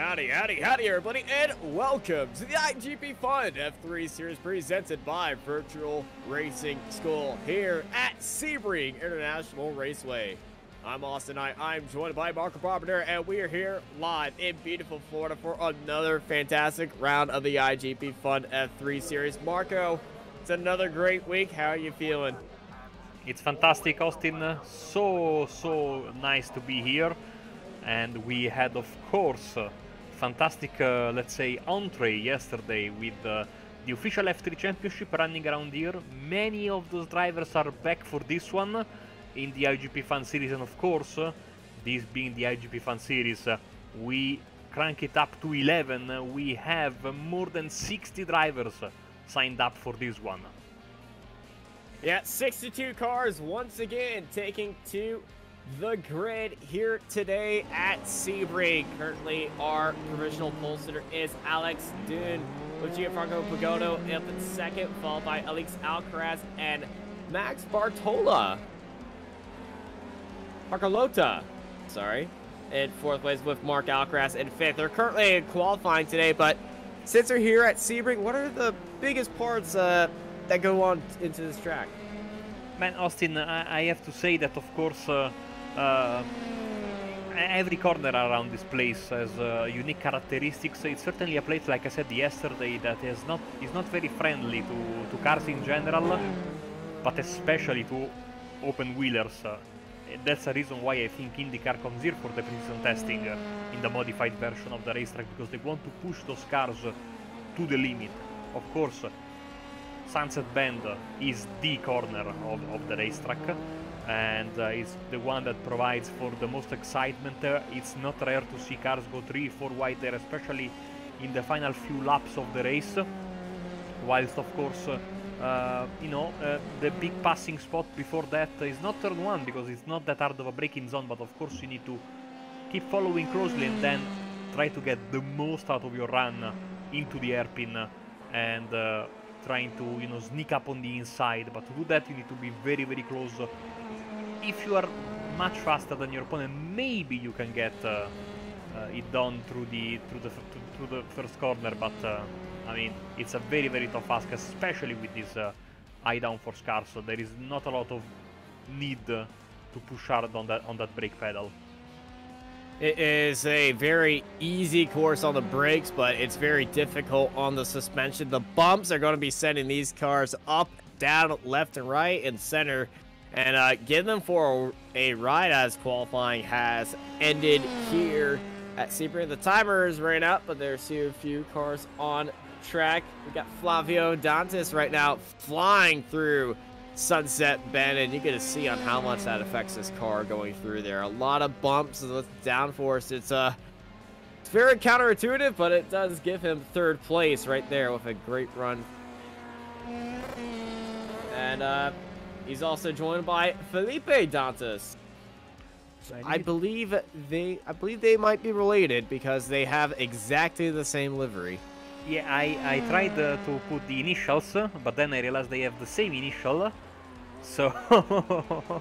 Howdy, howdy, howdy, everybody, and welcome to the iGPFun-F3 series presented by Virtual Racing School here at Sebring International Raceway. I'm Austin. I'm joined by Marco Barber, and we are here live in beautiful Florida for another fantastic round of the iGPFun-F3 series. Marco, it's another great week. How are you feeling? It's fantastic, Austin. So nice to be here. And we had, of course, fantastic, let's say, entree yesterday with the official F3 Championship running around here. Many of those drivers are back for this one in the IGP Fun Series, and of course, this being the IGP Fun Series, we crank it up to 11. We have more than 60 drivers signed up for this one. Yeah, 62 cars once again taking to the grid here today at Sebring. Currently, our provisional pole sitter is Alex Dune, with Gianfranco Pagodo up in second, followed by Alex Alcaraz and Max Bartola. Marcolota, sorry, in fourth place with Mark Alcaraz in fifth. They're currently qualifying today, but since they're here at Sebring, what are the biggest parts that go on into this track? Man, Austin, I have to say that, of course, every corner around this place has unique characteristics. It's certainly a place, like I said yesterday, that is not very friendly to cars in general, but especially to open wheelers. That's the reason why I think IndyCar comes here for the precision testing in the modified version of the racetrack, because they want to push those cars to the limit. Of course, Sunset Bend is the corner of the racetrack, and it's the one that provides for the most excitement. It's not rare to see cars go 3-4 wide there, especially in the final few laps of the race, whilst of course the big passing spot before that is not turn 1, because it's not that hard of a braking zone, but of course you need to keep following closely and then try to get the most out of your run into the hairpin and trying to sneak up on the inside. But to do that you need to be very close. If you are much faster than your opponent, maybe you can get it done through the first corner, but I mean, it's a very tough ask, especially with these high downforce cars. So there is not a lot of need to push hard on that brake pedal. It is a very easy course on the brakes, but it's very difficult on the suspension. The bumps are going to be sending these cars up, down, left, and right, and center, and getting them for a ride as qualifying has ended here at Sebring. The timers ran up, but there's still a few cars on track. We got Flavio Dantas right now flying through Sunset Bend, and you get to see on how much that affects this car going through there. A lot of bumps with downforce. It's very counterintuitive, but it does give him third place right there with a great run. And he's also joined by Felipe Dantas. I believe they might be related because they have exactly the same livery. Yeah, I tried to put the initials, but then I realized they have the same initial. So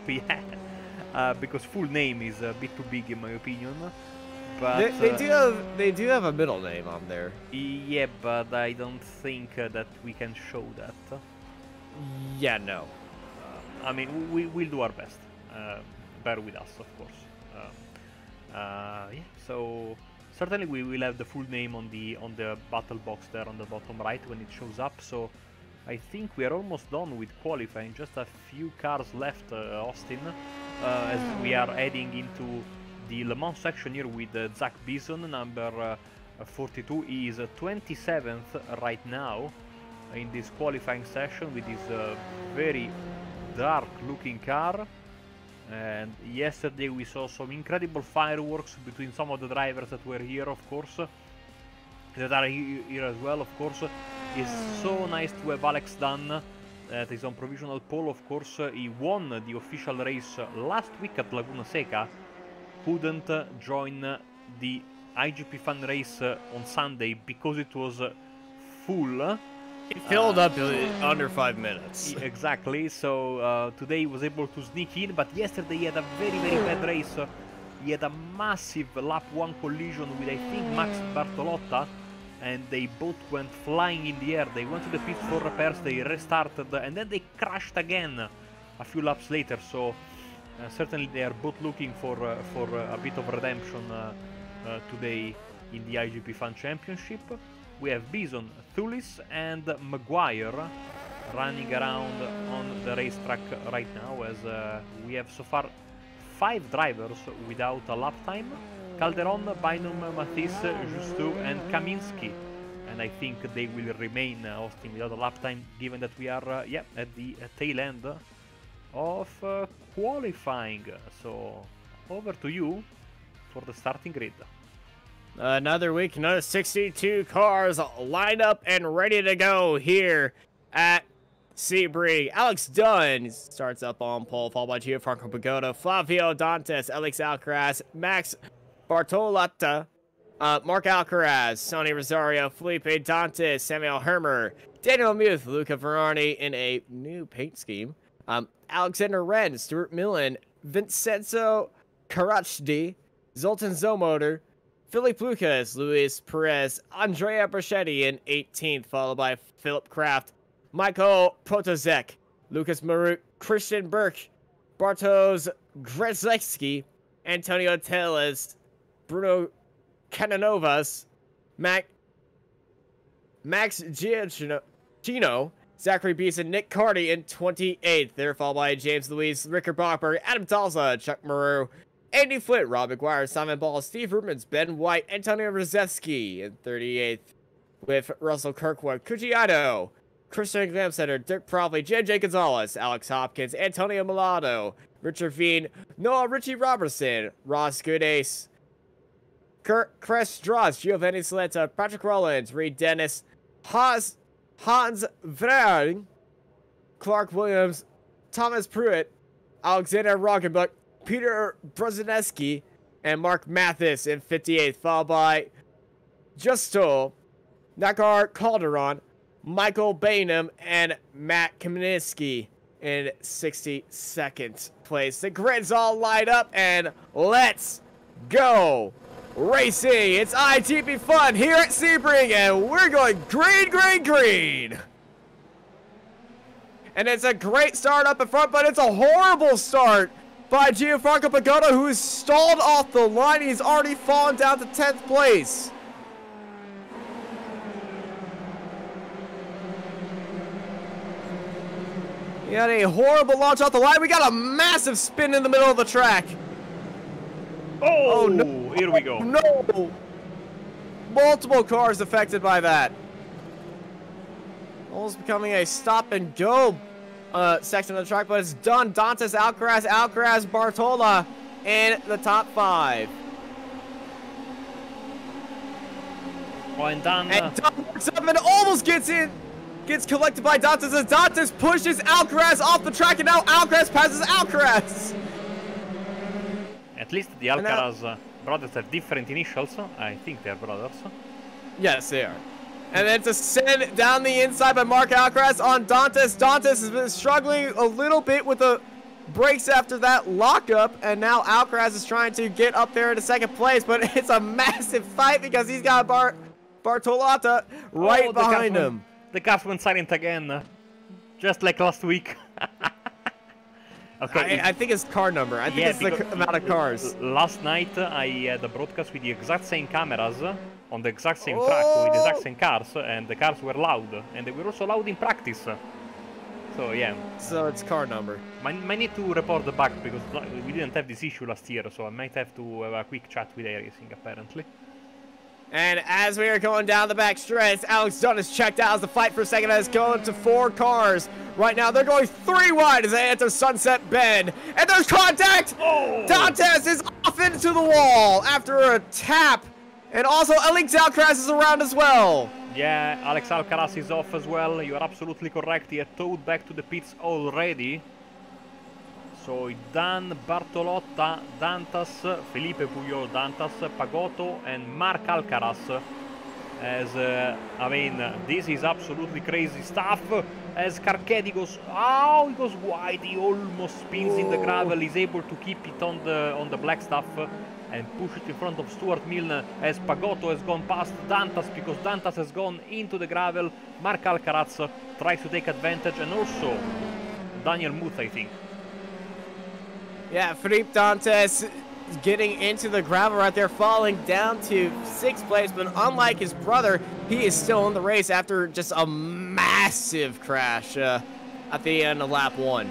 yeah, because full name is a bit too big in my opinion. But they do have a middle name on there. Yeah, but I don't think that we can show that. Yeah, no. I mean, we'll do our best. Bear with us, of course. Yeah. So certainly we will have the full name on the battle box there on the bottom right when it shows up. So I think we are almost done with qualifying. Just a few cars left, Austin, as we are heading into the Le Mans section here with Zach Bison, number 42. He is 27th right now in this qualifying session with his very dark looking car. And yesterday we saw some incredible fireworks between some of the drivers that were here, of course, that are here as well, of course. It's so nice to have Alex Dunn that is on provisional pole, of course. He won the official race last week at Laguna Seca. Couldn't join the IGP Fun race on Sunday because it was full. It filled up under 5 minutes. Exactly, so today he was able to sneak in, but yesterday he had a very bad race he had a massive lap 1 collision with, I think, Max Bartolotta, and they both went flying in the air. They went to the pits for repairs, they restarted, and then they crashed again a few laps later. So certainly they are both looking for a bit of redemption today in the iGPFun Championship. We have Bison, Thulis, and Maguire running around on the racetrack right now, as we have so far 5 drivers without a lap time: Calderon, Bynum, Mathis, Justu, and Kaminski. And I think they will remain, Austin, without a lap time, given that we are at the tail end of qualifying. So over to you for the starting grid. Another week, another 62 cars lined up and ready to go here at Sebring. Alex Dunn starts up on pole, followed by Gianfranco Pagoda, Flavio Dantes, Alex Alcaraz, Max Bartolotta, Mark Alcaraz, Sonny Rosario, Felipe Dantes, Samuel Hermer, Daniel Muth, Luca Verarni in a new paint scheme, Alexander Wren, Stuart Millen, Vincenzo Caracci, Zoltan Zomotor, Philippe Lucas, Luis Perez, Andrea Brachetti in 18th, followed by Philip Kraft, Michael Protozek, Lucas Marut, Christian Burke, Bartosz Grzelski, Antonio Teles, Bruno Cananovas, Max Giacchino, Zachary Beeson, Nick Carty in 28th. They're followed by James Louise, Rickard Brockberg, Adam Talza, Chuck Maru, Andy Flitt, Rob McGuire, Simon Ball, Steve Rubens, Ben White, Antonio Rzewski in 38th, with Russell Kirkwood, Cucciato, Christian Glamsetter, Dirk Provley, JJ Gonzalez, Alex Hopkins, Antonio Milano, Richard Veen, Noah Richie Robertson, Ross Goodace, Chris Strauss, Giovanni Salenta, Patrick Rollins, Reed Dennis, Hans Vrang, Clark Williams, Thomas Pruitt, Alexander Roggenbuck, Peter Brzezinski, and Mark Mathis in 58th, followed by Justo, Nakar Calderon, Michael Bainham, and Matt Kaminsky in 62nd place. The grid's all lined up, and let's go racing. It's iGPFun here at Sebring, and we're going green, green, green. And it's a great start up in front, but it's a horrible start by Gianfranco Pagoda, who is stalled off the line. He's already fallen down to 10th place. He had a horrible launch off the line. We got a massive spin in the middle of the track. Oh no. Here we go. No! Multiple cars affected by that. Almost becoming a stop and go section of the track, but it's done. Dantes, Alcaraz, Bartola in the top 5. Oh, and Dunn works up and almost gets in. Gets collected by Dantes as Dantes pushes Alcaraz off the track, and now Alcaraz passes Alcaraz. At least the Alcaraz brothers have different initials. I think they're brothers. Yes, they are. And then to send down the inside by Mark Alcaraz on Dantes. Dantes has been struggling a little bit with the brakes after that lockup, and now Alcaraz is trying to get up there into 2nd place, but it's a massive fight because he's got Bartolotta right behind him. The cars went silent again, just like last week. Okay, I think it's car number. I think it's the amount of cars. Last night I had a broadcast with the exact same cameras on the exact same track with the exact same cars, and the cars were loud, and they were also loud in practice. So yeah. So it's car number. Might need to report the bug because we didn't have this issue last year, so I might have to have a quick chat with iRacing apparently. And as we are going down the back stretch, Alex Dunn is checked out as the fight for second has gone to 4 cars. Right now, they're going 3 wide as they enter Sunset Bend. And there's contact! Oh. Dantes is off into the wall after a tap. And also, Alex Alcaraz is around as well. Yeah, Alex Alcaraz is off as well. You are absolutely correct. He had towed back to the pits already. So Dan, Bartolotta, Dantas, Felipe Puyol, Dantas, Pagotto, and Mark Alcaraz As I mean, this is absolutely crazy stuff. As Carchedi goes, oh, he goes wide. He almost spins in the gravel. He's able to keep it on the black stuff and push it in front of Stuart Milne. As Pagotto has gone past Dantas because Dantas has gone into the gravel. Mark Alcaraz tries to take advantage, and also Daniel Muth, I think. Yeah, Felipe Dantas getting into the gravel right there, falling down to 6th place, but unlike his brother, he is still in the race after just a massive crash at the end of lap 1.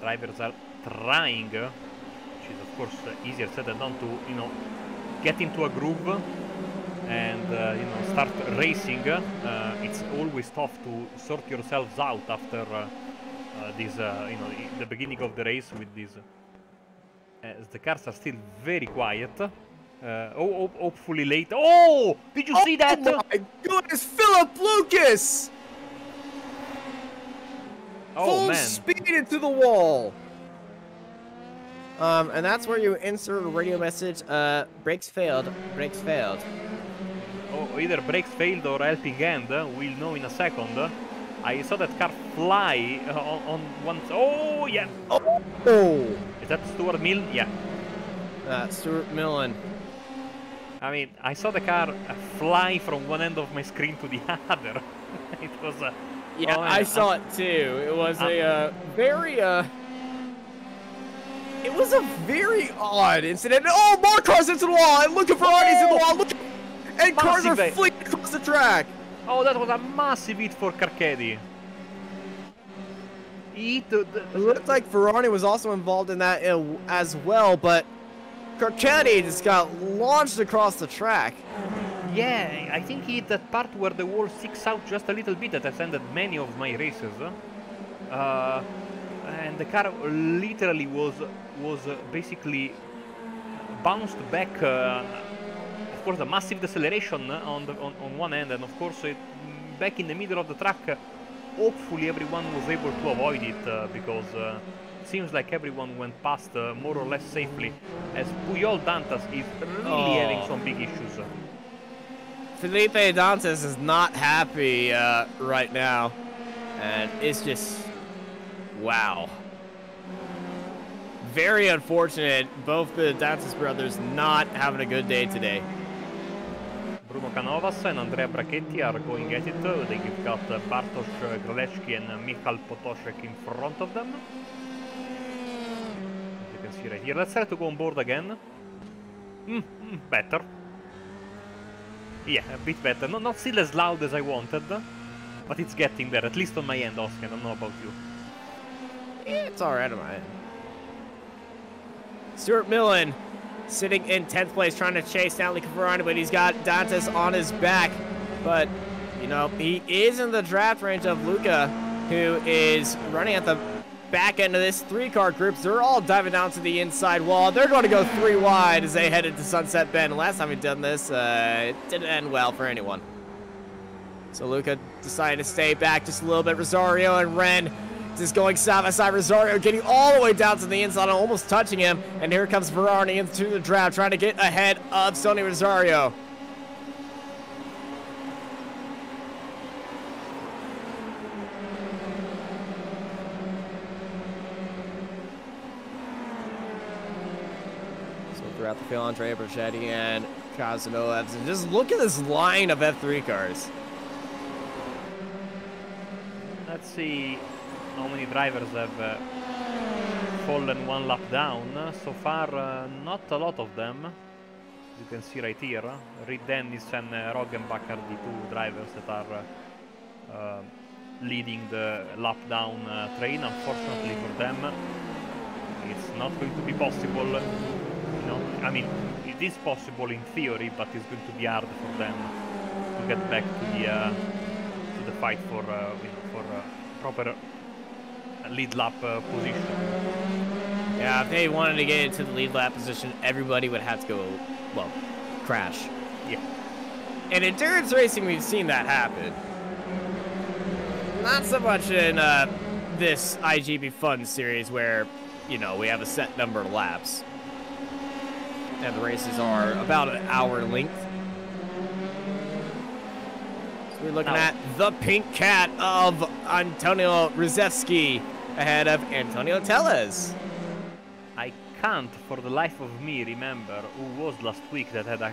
Drivers are trying, which is of course easier said than done, to, you know, get into a groove and you know, start racing. It's always tough to sort yourselves out after this, you know, the beginning of the race with this. As the cars are still very quiet. Hopefully late. Oh, did you see that? Oh my goodness, Philip Lucas! Oh, Full man. speed into the wall. And that's where you insert a radio message. Brakes failed. Brakes failed. Oh, either brakes failed or helping hand. We'll know in a second. I saw that car fly on one. Oh, yeah. Oh. Is that Stuart Milne? Yeah. Stuart Milne. I mean, I saw the car fly from one end of my screen to the other. It was. Yeah, oh, I saw it too. It was a very. It was a very odd incident. Oh, more cars into the wall! And look at Ferrari's in the wall. Look, and cars are fleeing across the track. Oh, that was a massive hit for Carchedi. It looked like Ferrari was also involved in that as well, but Carchedi just got launched across the track. Yeah, I think he hit that part where the wall sticks out just a little bit that has ended many of my races. And the car literally was basically bounced back. Of course, a massive deceleration on one end, and of course, back in the middle of the track. Hopefully, everyone was able to avoid it because it seems like everyone went past more or less safely. As Puyol Dantas is really having some big issues. Felipe Dantas is not happy right now, and it's just wow. Very unfortunate. Both the Dantas brothers not having a good day today. Bruno Canovas and Andrea Brachetti are going at it. They've got Bartosz Graleczki and Michal Potoszek in front of them. As you can see right here. Let's try to go on board again. Better. Yeah, a bit better. Not still as loud as I wanted, but it's getting there, at least on my end, Oscar. I don't know about you. Yeah, it's alright on my end. Stuart Milne sitting in 10th place trying to chase down Luca Ferrari, but he's got Dantas on his back. But, you know, he is in the draft range of Luca, who is running at the back end of this 3-car group. So they're all diving down to the inside wall. They're going to go 3 wide as they head into Sunset Bend. Last time we've done this, it didn't end well for anyone. So Luca decided to stay back just a little bit. Rosario and Ren just going side by side. Rosario getting all the way down to the inside, almost touching him. And here comes Ferrari into the draft, trying to get ahead of Sonny Rosario. So throughout the field, Andrea Brachetti and Casanova. And just look at this line of F3 cars. Let's see how many drivers have fallen one lap down. So far, not a lot of them. You can see right here. Reed Dennis and Roggenbach are the 2 drivers that are leading the lap down train. Unfortunately for them, it's not going to be possible. You know, I mean, it is possible in theory, but it's going to be hard for them to get back to the fight for proper lead lap position. Yeah, if they wanted to get into the lead lap position, everybody would have to go, well, crash. Yeah. In endurance racing, we've seen that happen. Not so much in this iGPFun series where, you know, we have a set number of laps. And the races are about an hour length. So we're looking at the pink cat of Antonio Rzewski ahead of Antonio Tellez. I can't for the life of me remember who was last week that had a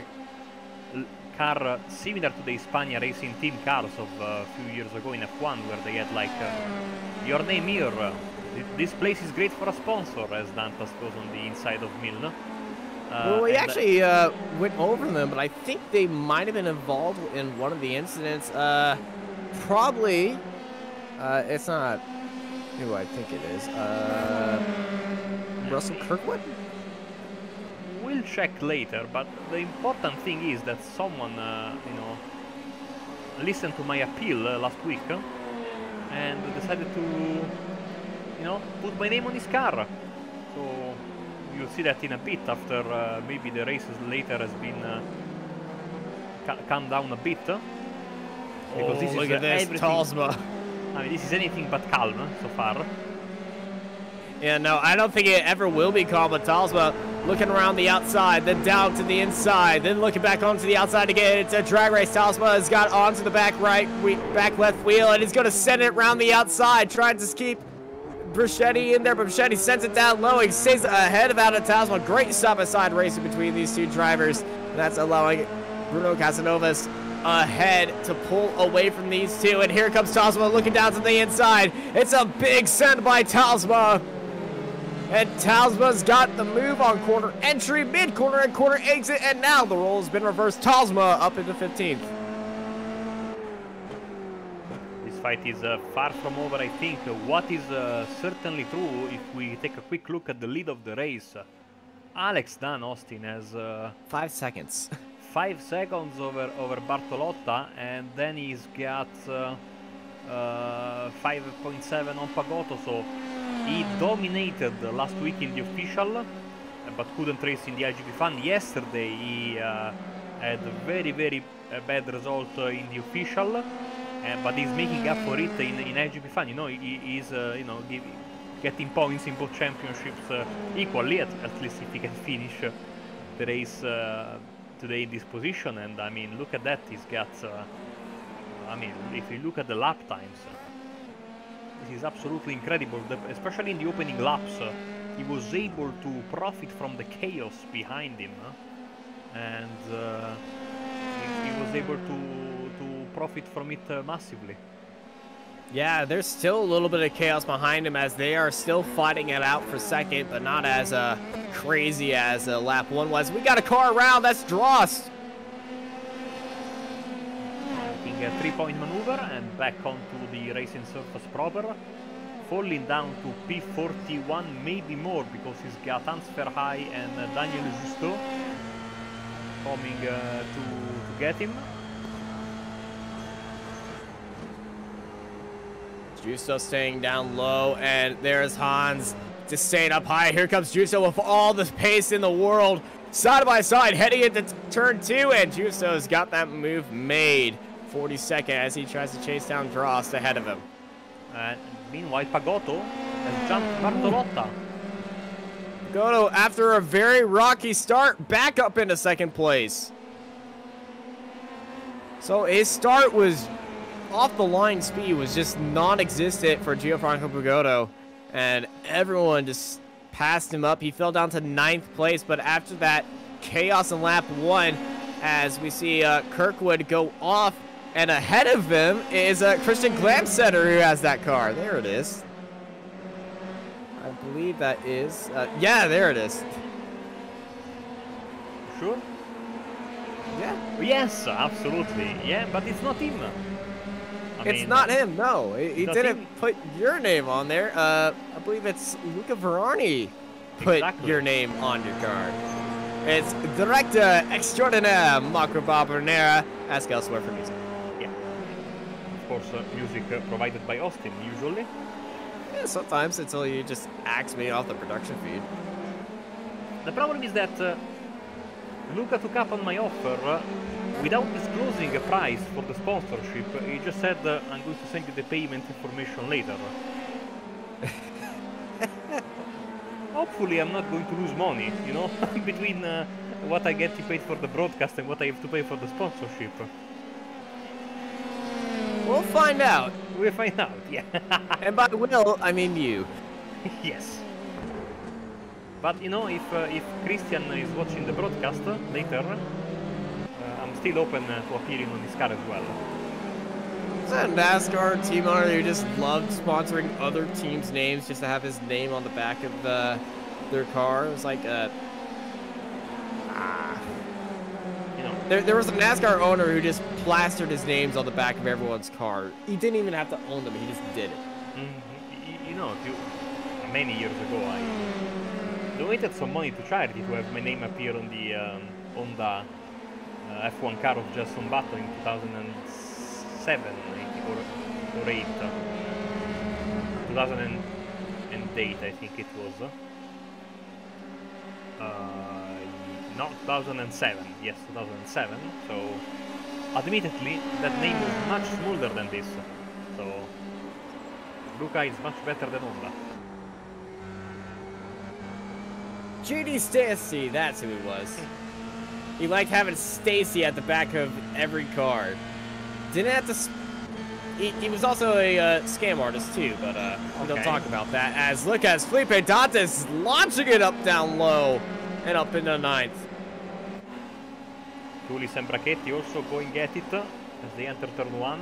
car similar to the Hispania Racing Team cars of a few years ago in F1, where they had like your name here, this place is great for a sponsor, as Dantas goes on the inside of Milne. Well, we actually went over them, but I think they might have been involved in one of the incidents. Probably, it's not who I think it is. Russell Kirkwood? We'll check later, but the important thing is that someone, you know, listened to my appeal last week and decided to, you know, put my name on his car. So you'll see that in a bit after maybe the races later has been calmed down a bit. Because this look is at this, Talsma. I mean, this is anything but calm so far. Yeah, no, I don't think it ever will be calm, but Talsma looking around the outside, then down to the inside, then looking back onto the outside again. It's a drag race. Talsma has got onto the back left wheel, and he's going to send it around the outside, trying to keep Bruschetti in there, but Bruschetti sends it down low. He stays ahead of Talsma. Great side-by-side racing between these two drivers. That's allowing Bruno Casanovas ahead to pull away from these two. And here comes Talsma looking down to the inside. It's a big send by Talsma. And Talsma's got the move on corner entry, mid-corner and corner exit, and now the role has been reversed. Talsma up into 15th. This fight is far from over, I think. What is certainly true, if we take a quick look at the lead of the race, Alex Dan Austin has 5 seconds. 5 seconds over Bartolotta, and then he's got 5.7 on Pagotto, so he dominated last week in the official, but couldn't race in the iGPFun. Yesterday he had a very bad result in the official, but he's making up for it in iGPFun. You know, he's you know, getting points in both championships equally, at least if he can finish the race today in this position. And I mean, look at that, he's got I mean, if you look at the lap times, this is absolutely incredible, especially in the opening laps. He was able to profit from the chaos behind him, and he was able to profit from it massively. Yeah, there's still a little bit of chaos behind him as they are still fighting it out for second, but not as crazy as lap 1 was. We got a car around, that's Drost. Making a 3-point maneuver and back onto the racing surface proper. Falling down to P41, maybe more, because he's got Hans Verheij and Daniel Justo coming to get him. Justo staying down low, and there's Hans just staying up high. Here comes Justo with all the pace in the world. Side by side, heading into turn 2, and Justo's got that move made. 42nd as he tries to chase down Drost ahead of him. Meanwhile, Pagotto has jumped Bartolotta. Pagotto, after a very rocky start, back up into second place. So his start was off the line, speed was just non-existent for Gianfranco Pagotto, and everyone just passed him up. He fell down to 9th place, but after that chaos in lap 1, as we see Kirkwood go off, and ahead of him is Christian Glamsetter, who has that car. There it is. I believe that is, yeah, there it is. Sure? Yeah. Yes, absolutely. Yeah, but it's not him. It's not him, no. He didn't put your name on there. I believe it's Luca Verarni put your name on your card. It's Director Extraordinaire Marco Barbonera. Ask elsewhere for music. Yeah. Of course, music provided by Austin, usually. Yeah, sometimes until you just axe me off the production feed. The problem is that Luca took up on my offer without disclosing a price for the sponsorship. He just said, I'm going to send you the payment information later. hopefully I'm not going to lose money, you know, between what I get to pay for the broadcast and what I have to pay for the sponsorship. We'll find out. We'll find out, yeah. And by will, I mean you. Yes. But you know, if Christian is watching the broadcast later, I'm still open to appearing on his car as well. Is that a NASCAR team owner who just loved sponsoring other teams' names just to have his name on the back of their car? It was like you know, there was a NASCAR owner who just plastered his names on the back of everyone's car. He didn't even have to own them; he just did it. You know, many years ago, I donated some money to charity to have my name appear on the Honda F1 car of Jason Button in 2007, I think, or 8. 2008, I think it was. No, 2007. Yes, 2007. So, admittedly, that name was much smaller than this. So, Luca is much better than Honda. GD Stacy, that's who he was. He liked having Stacy at the back of every car. Didn't have to. He was also a scam artist too, but we don't talk about that. As look as Felipe Dantas launching it up down low and up into 9th. Tulis and Brachetti also going at it as they enter turn 1.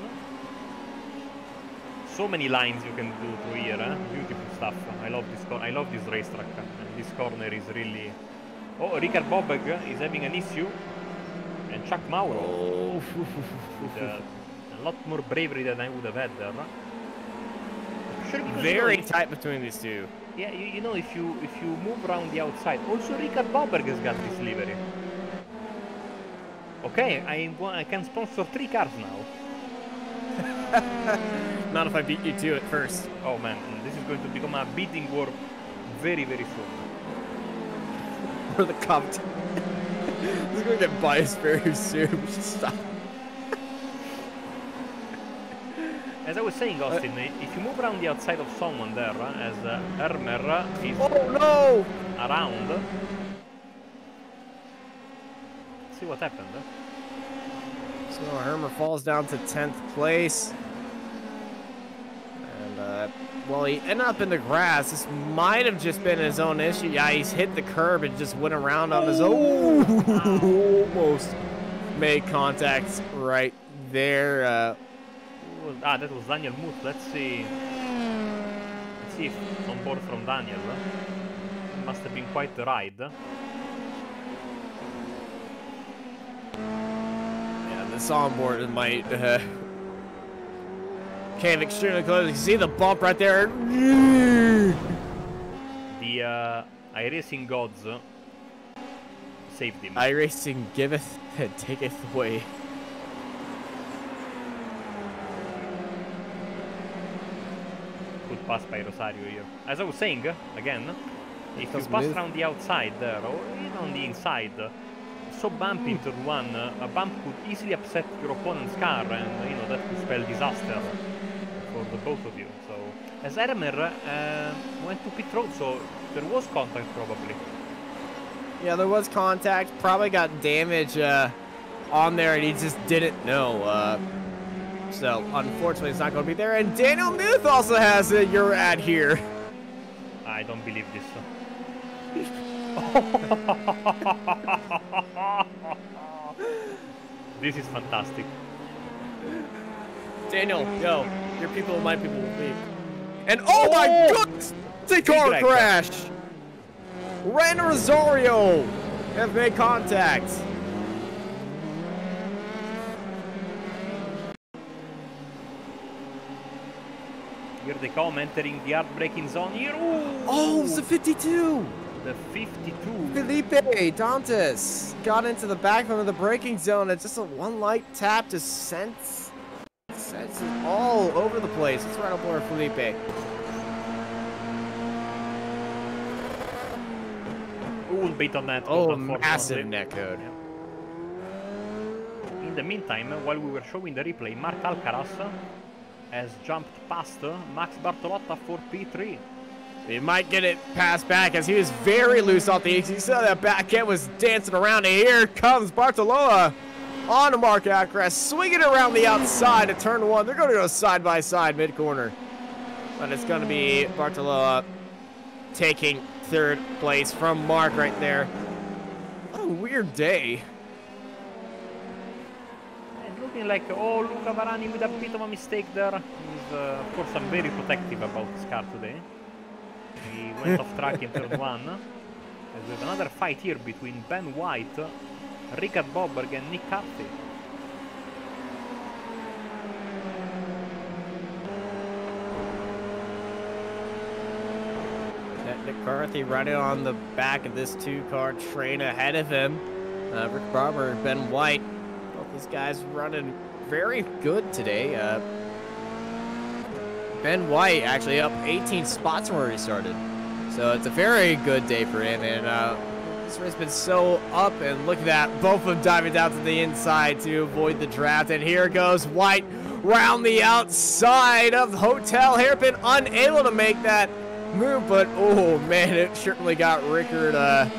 So many lines you can do through here, eh? Beautiful stuff. I love this I love this racetrack. And this corner is really. Oh, Ricard Bobeg is having an issue, and Chuck Mauro with a lot more bravery than I would have had there. Sure, very tight between these two. Yeah, you know, if you move around the outside, also Ricard Bobeg has got this livery. Okay, I can sponsor 3 cars now. Not if I beat you to it first. Oh man, this is going to become a bidding war very, very soon. For the cup. This is going to get biased very soon. We should stop. As I was saying, Austin, if you move around the outside of someone there, as Ermer is around, see what happened. So Hermer falls down to 10th place. And, well, he ended up in the grass. This might have just been his own issue. Yeah, he's hit the curb and just went around on his own. Almost made contact right there. That was Daniel Muth. Let's see if on board from Daniel. Must have been quite the ride. This onboard might came extremely close. You can see the bump right there. The iRacing gods saved him. iRacing giveth and taketh away. Good pass by Rosario here. As I was saying, again, if you pass around the outside there, or even on the inside, so bumpy in turn 1, a bump could easily upset your opponent's car, and you know that could spell disaster for the both of you. So, as Ermer went to pit road, so there was contact probably. Yeah, there was contact. Probably got damage on there, and he just didn't know. So, unfortunately, it's not going to be there. And Daniel Muth also has a your ad here. I don't believe this. This is fantastic. Daniel, yo, your people, my people will be. And oh my goodness! The car crash! Ren Rosario have made contact. Here they come, entering the hard-braking zone here. Ooh. Oh, it's the 52! The 52. Felipe Dantas got into the back of the braking zone. It's just a one light tap to sense it all over the place. It's right up over Felipe. Ooh, bit on that. Oh, massive netcode. Yeah. In the meantime, while we were showing the replay, Mark Alcaraz has jumped past Max Bartolotta for P3. He might get it passed back as he was very loose off the X. You saw that back end was dancing around, and here comes Bartoloa on the Mark Acras, swinging around the outside of turn 1. They're going to go side by side mid-corner. But it's going to be Bartoloa taking 3rd place from Mark right there. What a weird day. It's looking like, oh, Luca Varani with a bit of a mistake there. He's, of course, I'm very protective about this car today. He went off track in turn 1. And we have another fight here between Ben White, Richard Boberg and Nick Carthy. Nick Carthy riding on the back of this 2-car train ahead of him. Rick Barber and Ben White. Both these guys running very good today. Ben White actually up 18 spots from where he started. So it's a very good day for him. And this race has been so up, and look at that. Both of them diving down to the inside to avoid the draft. And here goes White round the outside of the hotel hairpin, unable to make that move, but oh man, it certainly got Rickard a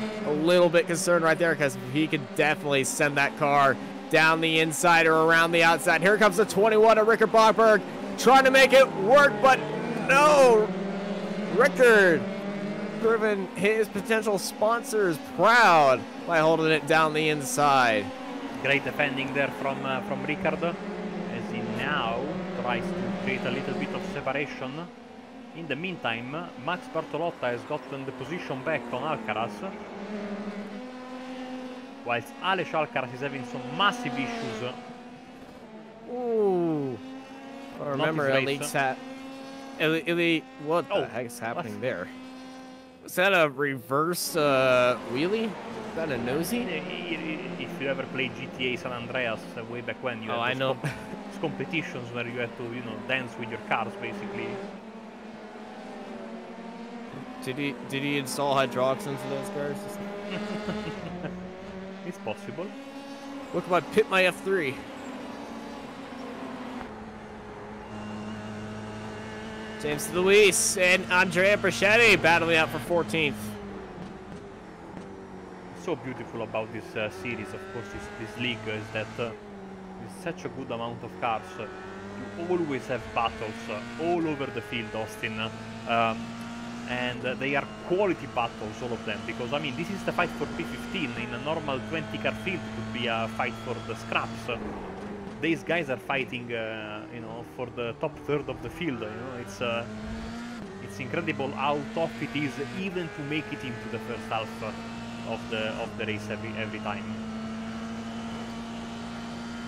little bit concerned right there, because he could definitely send that car down the inside or around the outside. Here comes the 21 of Rickard Bachberg, trying to make it work, but no! Rickard driven his potential sponsors proud by holding it down the inside. Great defending there from Rickard, as he now tries to create a little bit of separation. In the meantime, Max Bartolotta has gotten the position back on Alcaraz, whilst Aleix Alcaraz is having some massive issues. Ooh. I remember Elite's Elite, what the heck is happening there? Was that a reverse wheelie? Is that a nosy? If you ever played GTA San Andreas way back when, you had those competitions where you had to, you know, dance with your cars, basically. Did he install hydraulics into those cars? It's possible. Look at my pit my F3. James Luis and Andrea Brachetti battling out for 14th. So beautiful about this series, of course, this league is that with such a good amount of cars, you always have battles all over the field, Austin. And they are quality battles, all of them, because I mean this is the fight for P15. In a normal 20-car field it would be a fight for the scraps. These guys are fighting, you know, for the top third of the field. You know, it's incredible how tough it is even to make it into the first half of the race every time.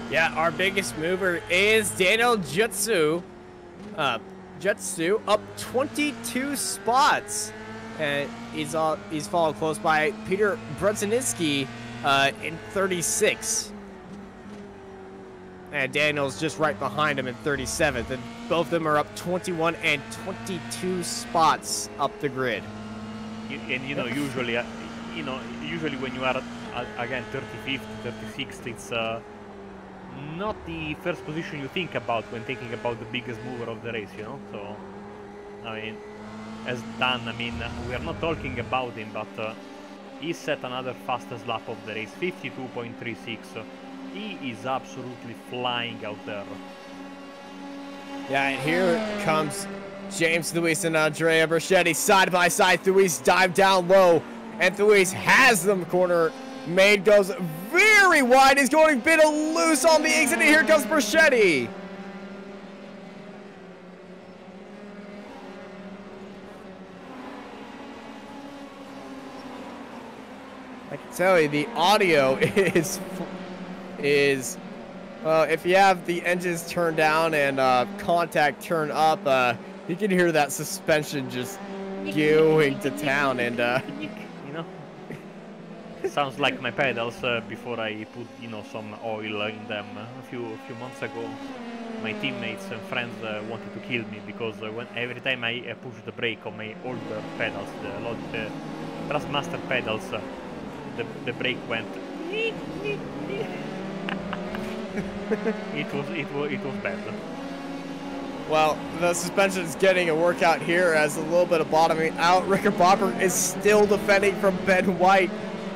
Yeah, our biggest mover is Daniel Jutsu. Jutsu up 22 spots, and he's followed close by Peter Brzezinski in 36, and Daniel's just right behind him in 37th, and both of them are up 21 and 22 spots up the grid. And you know, usually when you are again 35th, 36th, it's not the first position you think about when thinking about the biggest mover of the race, you know. So, I mean, as Dan, I mean, we are not talking about him, but he set another fastest lap of the race, 52.36. He is absolutely flying out there. Yeah, and here comes James Luis and Andrea Brachetti side by side. Luis dive down low, and Luis has them corner. Made goes very wide. He's going a bit loose on the exit, and here comes Brachetti. I can tell you the audio is if you have the engines turned down and contact turned up, you can hear that suspension just going to town, and you know. Sounds like my pedals before I put, you know, some oil in them. A few months ago, my teammates and friends wanted to kill me because every time I pushed the brake on my older pedals, the Trustmaster pedals, the brake went. It was bad. Well, the suspension is getting a workout here as a little bit of bottoming out. Ricker Bobber is still defending from Ben White.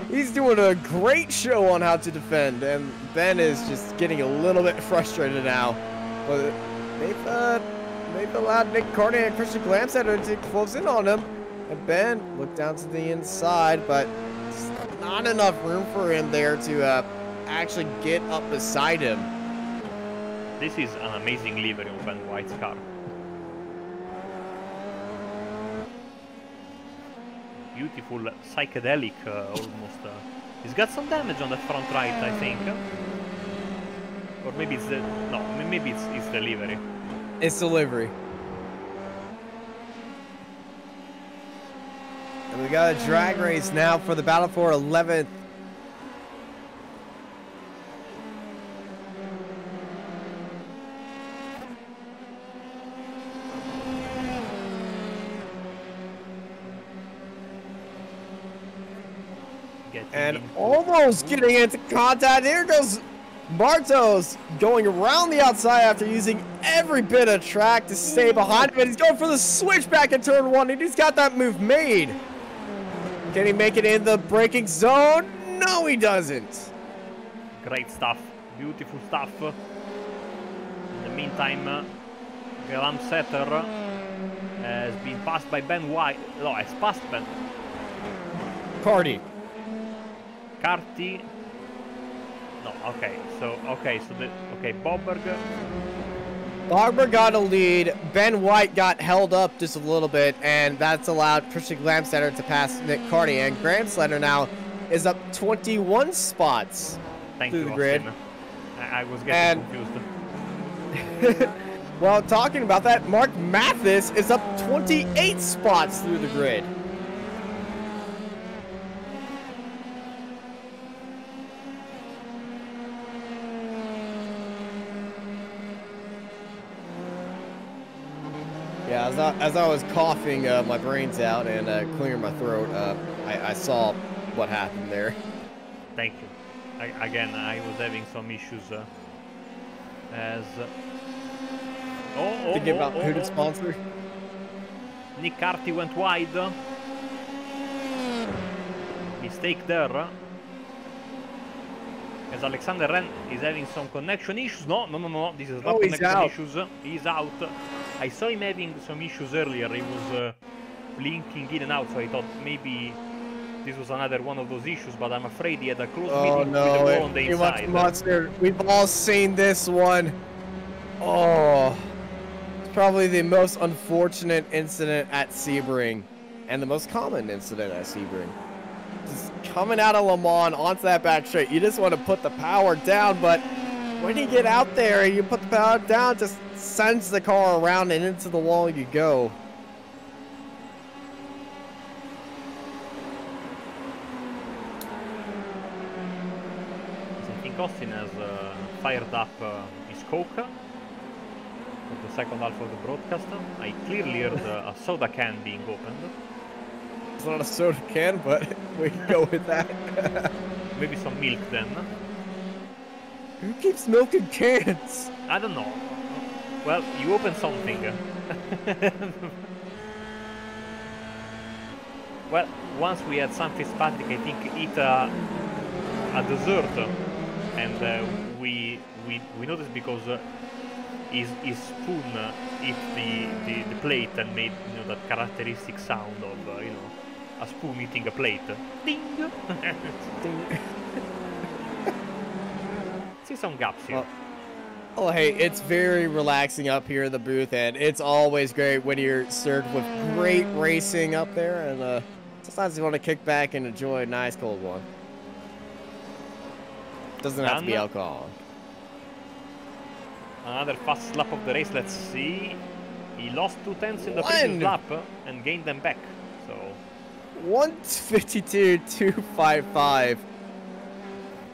He's doing a great show on how to defend, and Ben is just getting a little bit frustrated now. But they've allowed Nick Carney and Christian Glamstetter to close in on him. And Ben looked down to the inside, but not enough room for him there to actually get up beside him. This is an amazing livery of Ben White's car. Beautiful, psychedelic, almost. He's got some damage on the front right, I think. Or maybe it's the... No, maybe it's the livery. It's the livery. And we got a drag race now for the battle for 11th. And almost getting into contact. Here goes Martos going around the outside after using every bit of track to stay behind him. And he's going for the switch back in turn one, and he's got that move made. Can he make it in the braking zone? No, he doesn't. Great stuff. Beautiful stuff. In the meantime, Graham Setter has been passed by Ben White. No, has passed Ben. Carty. Carty. No, okay. So Bobberg. Bobberg got a lead. Ben White got held up just a little bit, and that's allowed Christian Glamstetter to pass Nick Carty. And Glamstetter now is up 21 spots through the grid. I was getting confused. Well, talking about that, Mark Mathis is up 28 spots through the grid. Yeah, as I was coughing my brains out and clearing my throat, I saw what happened there. Thank you. Again, I was having some issues as... Thinking about who to sponsor? Nick Carty went wide. Mistake there. As Alexander Ren is having some connection issues. No. This is not connection issues. He's out. I saw him having some issues earlier. He was blinking in and out, so I thought maybe this was another one of those issues, but I'm afraid he had a close meeting with the wall on the inside. Monster. We've all seen this one. Oh, it's probably the most unfortunate incident at Sebring, and the most common incident at Sebring. Just coming out of Le Mans onto that back straight, you just want to put the power down, but when you get out there and you put the power down, just sends the car around and into the wall you go. I think Austin has fired up his Coke for the second half of the broadcast. I clearly heard a soda can being opened. It's not a soda can, but we can go with that. Maybe some milk then. Who keeps milking cans? I don't know. Well, you open something. Well, once we had Sam Fitzpatrick, I think, eat a dessert, and we noticed because his spoon hit the plate and made that characteristic sound of a spoon hitting a plate. Ding! Ding. See some gaps here. Oh, hey, it's very relaxing up here in the booth, and it's always great when you're served with great racing up there, and sometimes you want to kick back and enjoy a nice cold one. Doesn't have to be alcohol. Another fast lap of the race, let's see. He lost 2 tenths in the previous lap and gained them back, so... 152.255.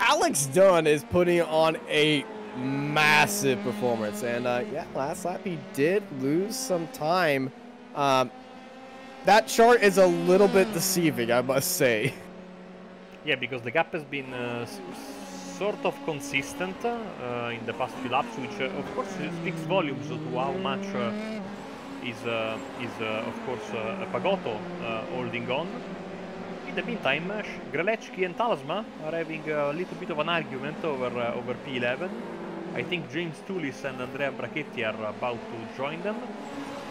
Alex Dunn is putting on a massive performance, and yeah, last lap he did lose some time. That chart is a little bit deceiving, I must say. Yeah, because the gap has been sort of consistent in the past few laps, which of course speaks volumes to how much is of course Pagotto holding on. In the meantime, Greleczki and Talisman are having a little bit of an argument over P11. I think James Tullis and Andrea Brachetti are about to join them.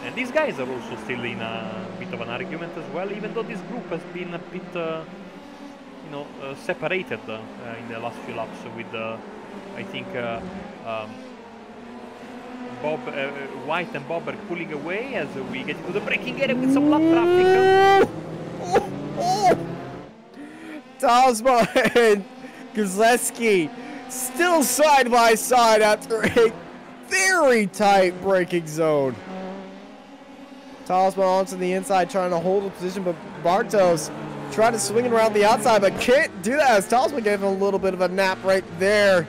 And these guys are also still in a bit of an argument as well, even though this group has been a bit, you know, separated in the last few laps with, I think, White and Bob are pulling away as we get into the braking area with some lap traffic. Talisman and Grzelski still side by side after a very tight braking zone. Talisman onto the inside trying to hold a position, but Bartos trying to swing it around the outside, but can't do that as Talisman gave him a little bit of a nap right there.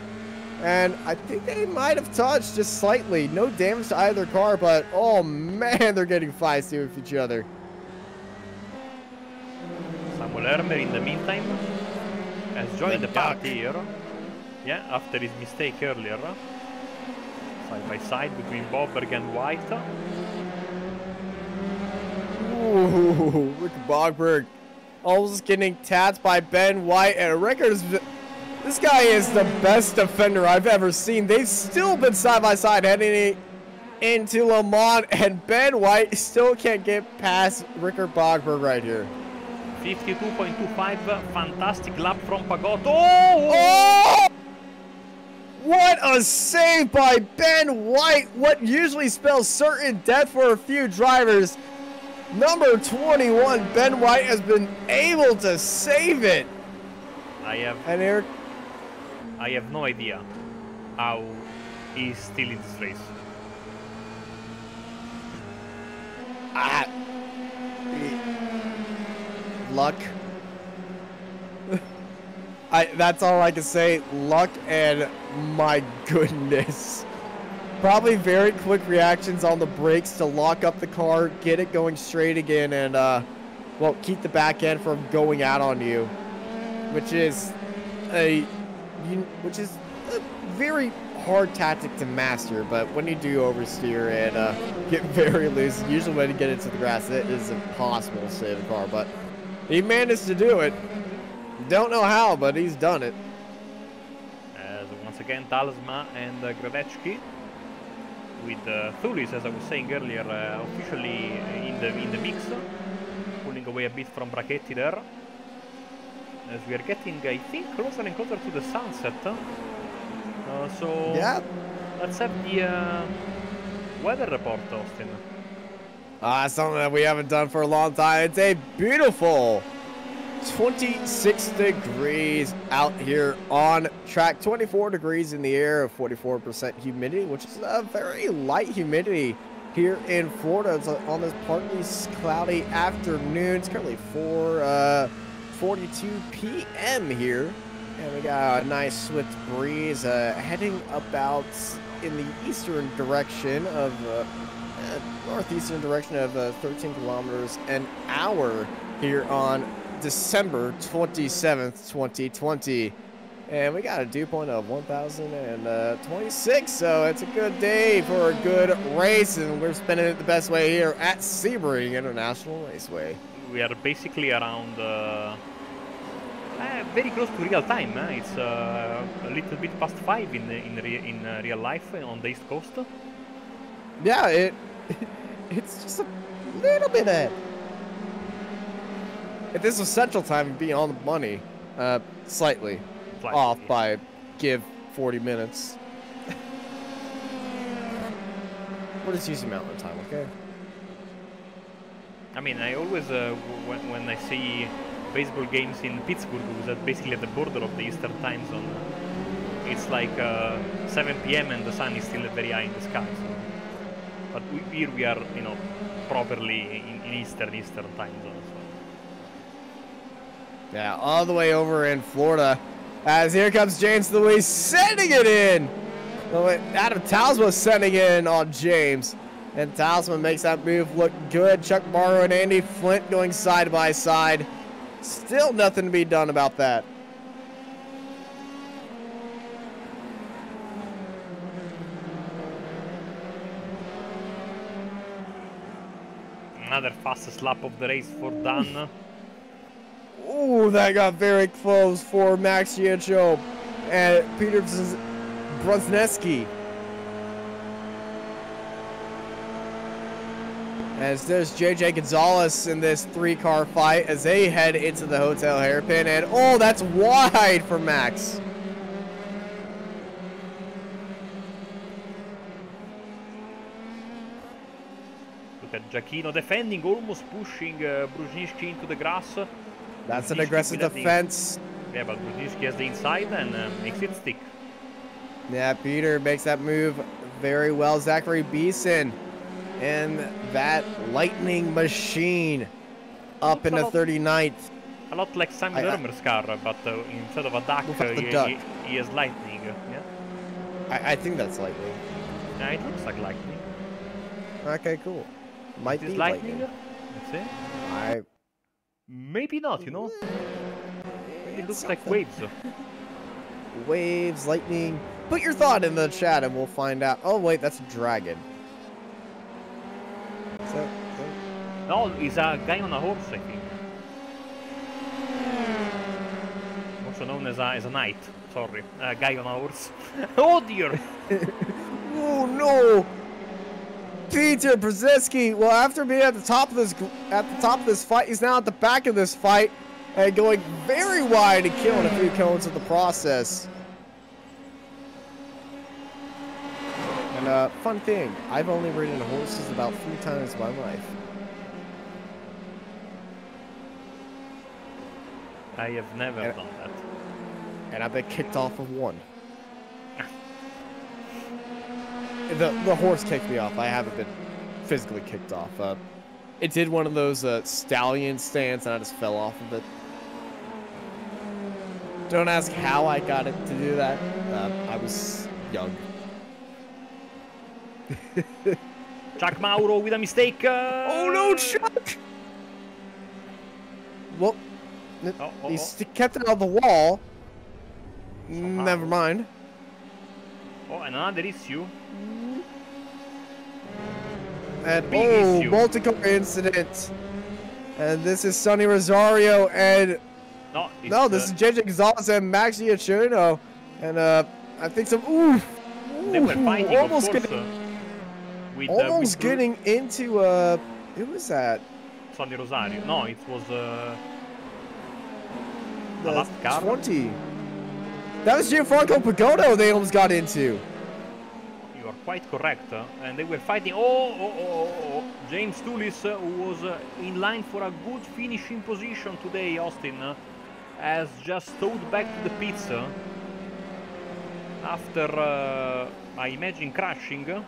And I think they might have touched just slightly. No damage to either car, but oh man, they're getting feisty with each other. Samuel Ermer, in the meantime, has joined the party here. Yeah, after his mistake earlier. Side by side between Bobberg and White. Ooh, Rick Bogberg almost getting tapped by Ben White, and Rickard's. This guy is the best defender I've ever seen. They've still been side by side heading into Le Mans, and Ben White still can't get past Rickard Bogberg right here. 52.25, fantastic lap from Pagotto. Oh! What a save by Ben White. What usually spells certain death for a few drivers. Number 21, Ben White has been able to save it. And Eric, I have no idea how he's still in this race. Luck. That's all I can say. Luck, and my goodness. Probably very quick reactions on the brakes to lock up the car, get it going straight again, and well, keep the back end from going out on you, which is a very hard tactic to master. But when you do oversteer and get very loose, usually when you get into the grass, it is impossible to save the car. But he managed to do it. Don't know how, but he's done it. Once again, Talisman and Greleczki with Thulis, as I was saying earlier, officially in the mix, pulling away a bit from Brachetti there. As we are getting, I think, closer and closer to the sunset. So yeah, let's have the weather report, Austin. Something that we haven't done for a long time. It's a beautiful 26 degrees out here on track, 24 degrees in the air, 44% humidity, which is a very light humidity here in Florida. It's on this partly cloudy afternoon. It's currently 4:42 p.m. here, and we got a nice swift breeze heading about in the eastern direction of northeastern direction of 13 kilometers an hour here on December 27th, 2020. And we got a dew point of 1,026, so it's a good day for a good race, and we're spending it the best way here at Sebring International Raceway. We are basically around very close to real time. It's a little bit past 5 in real life on the East Coast. Yeah, it's just a little bit ahead. If this was Central Time, it'd be on the money, slightly off by give 40 minutes. We're just using Mountain Time, okay? I mean, I always, when I see baseball games in Pittsburgh, who's basically at the border of the Eastern Time Zone, it's like 7 p.m. and the sun is still very high in the sky. So. But here we are, you know, properly in Eastern Time Zone. So. Yeah, all the way over in Florida. As here comes James Louis sending it in. Adam Talisman sending it in on James. And Talisman makes that move look good. Chuck Morrow and Andy Flint going side by side. Still nothing to be done about that. Another fastest lap of the race for Dan. Ooh, that got very close for Max Giacchino and Peter Brzezinski. As there's JJ Gonzalez in this 3-car fight as they head into the hotel hairpin, and oh, that's wide for Max. Look at Giacchino defending, almost pushing Brzezinski into the grass. That's an aggressive defense. Yeah, but Brzezinski has the inside and makes it stick. Yeah, Peter makes that move very well. Zachary Beeson and that lightning machine up in the 39th. A lot like Simon Lermer's car, but instead of a duck, he has lightning. Yeah. I think that's lightning. Yeah, it looks like lightning. Okay, cool. Might be lightning. Let's see. Maybe not, you know. It looks like waves. Waves, lightning. Put your thought in the chat and we'll find out. Oh wait, that's a dragon. No, he's a guy on a horse, I think. Also known as a knight. Sorry, a guy on a horse. Oh dear! Oh no! Peter Brzezinski. Well, after being at the top of this fight, he's now at the back of this fight and going very wide and killing a few cones in the process. And fun thing, I've only ridden horses about 3 times in my life. I have never done that. And I've been kicked off of one. The horse kicked me off. I haven't been physically kicked off. It did one of those stallion stands and I just fell off of it. Don't ask how I got it to do that. I was young. Chuck Mauro with a mistake. Oh no, Chuck! Well, he kept it on the wall. Somehow. Never mind. Oh, and another issue. And multi-car incident. And this is Sonny Rosario and no, this is JJ Gonzalez and Max Giacchino. And I think some they were fighting, almost of course, getting into who was that? Sonny Rosario. No, it was the last car. 20. That was Gianfranco Pagotto they almost got into. You are quite correct. And they were fighting. James Tullis, who was in line for a good finishing position today, Austin, has just towed back to the pits after, I imagine, crashing.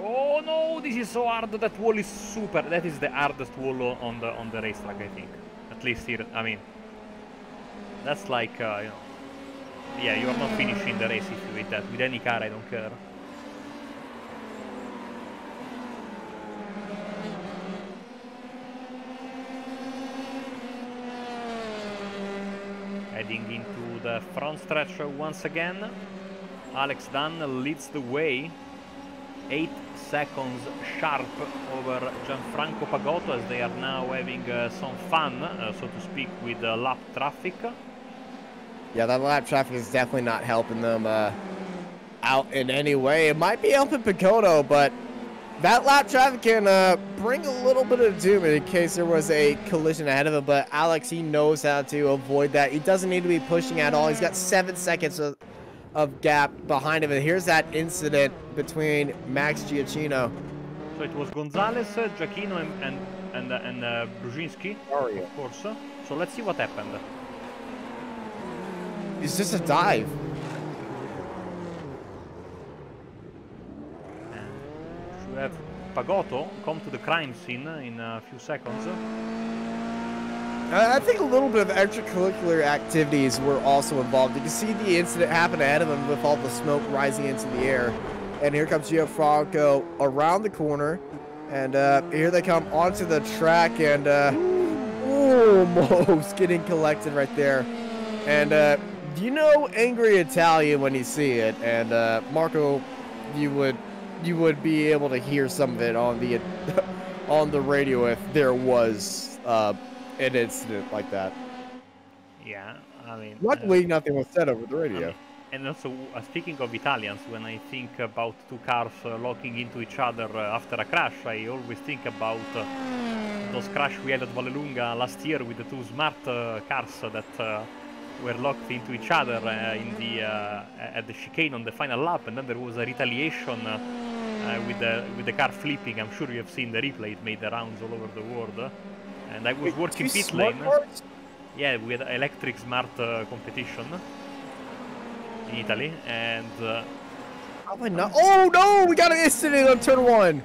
Oh no, this is so hard. That wall is super. That is the hardest wall on the racetrack, I think. At least here, I mean, that's like, you know, yeah, you are not finishing the race if you hit that. With any car, I don't care. Heading into the front stretch once again. Alex Dunn leads the way. 8 seconds sharp over Gianfranco Pagotto as they are now having some fun, so to speak, with lap traffic. Yeah, that lap traffic is definitely not helping them out in any way. It might be helping Pagotto, but that lap traffic can bring a little bit of doom in case there was a collision ahead of him. But Alex, he knows how to avoid that. He doesn't need to be pushing at all. He's got 7 seconds of gap behind him, and here's that incident between Max Giacchino. So it was Gonzalez, Giacchino, and Brzezinski, of course. So let's see what happened. It's just a dive. And should have Pagotto come to the crime scene in a few seconds. I think a little bit of extracurricular activities were also involved. You can see the incident happen ahead of him with all the smoke rising into the air. And here comes Gianfranco around the corner. And here they come onto the track and almost getting collected right there. And you know angry Italian when you see it. And Marco, you would you would be able to hear some of it on the on the radio if there was an incident like that. Yeah, I mean... Luckily, nothing was said over the I radio. mean, and also, speaking of Italians, when I think about two cars locking into each other after a crash, I always think about those crash we had at Vallelunga last year with the two smart cars that were locked into each other in the at the chicane on the final lap, and then there was a retaliation with the car flipping. I'm sure you have seen the replay; it made the rounds all over the world. And I was working pit lane. Cars? Yeah, we had electric smart competition in Italy, and probably not. Oh no, we got an incident on turn 1.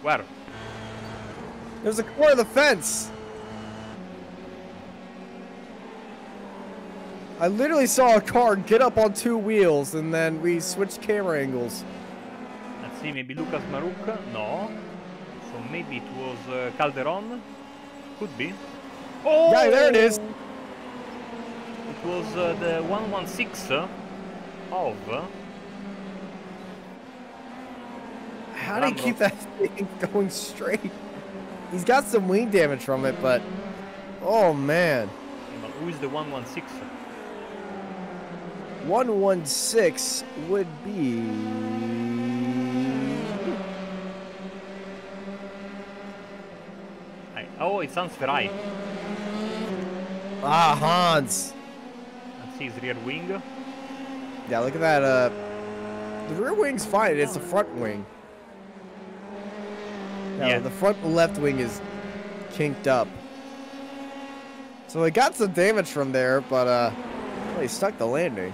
Where? There's a car of the fence. I literally saw a car get up on 2 wheels, and then we switched camera angles. Let's see, maybe Lucas Maruk? No. So maybe it was Calderon? Could be. Oh! Yeah, there it is. It was the 116 of... How do you keep that thing going straight? He's got some wing damage from it, but... Oh, man. Yeah, but who is the 116? 116 would be... Oh, it's Hans Ferrari. Ah, Hans. Let's see his rear wing. Yeah, look at that. The rear wing's fine. It's the front wing. Yeah, the front left wing is kinked up. So it got some damage from there, but well, he stuck the landing.